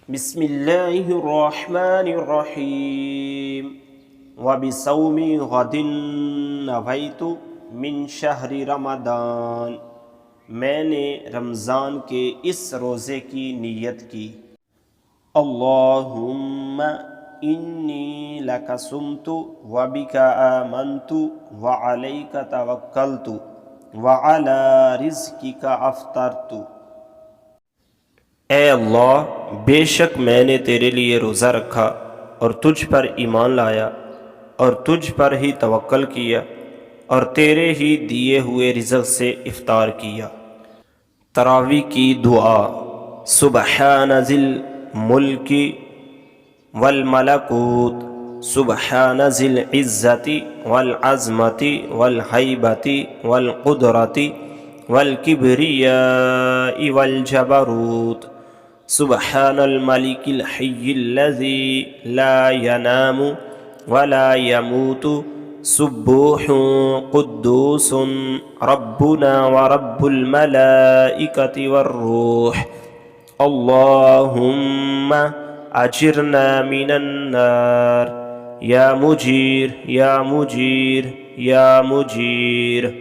بسم اللہ الرحمن الرحیم وبصوم غد نویت من شہر رمضان، میں نے رمضان کے اس روزے کی نیت کی۔ اللہم انی لک صمت وبک آمنت وعلیک توکلت وعلی رزقک افطرت۔ اے اللہ، بے شک میں نے تیرے لیے روزہ رکھا اور تجھ پر ایمان لایا اور تجھ پر ہی توکل کیا اور تیرے ہی دیے ہوئے رزق سے افطار کیا۔ تراویح کی دعا۔ سبحان ذی الملک والملکوت، سبحان ذی العزت والعظمت والہیبت والقدرت والکبریاء والجبروت، سبحان الملک الحی الذی لا ینام ولا یموت، سبوح قدوس ربنا ورب الملائکۃ والروح، اللہم اجرنا من النار یا مجیر یا مجیر یا مجیر۔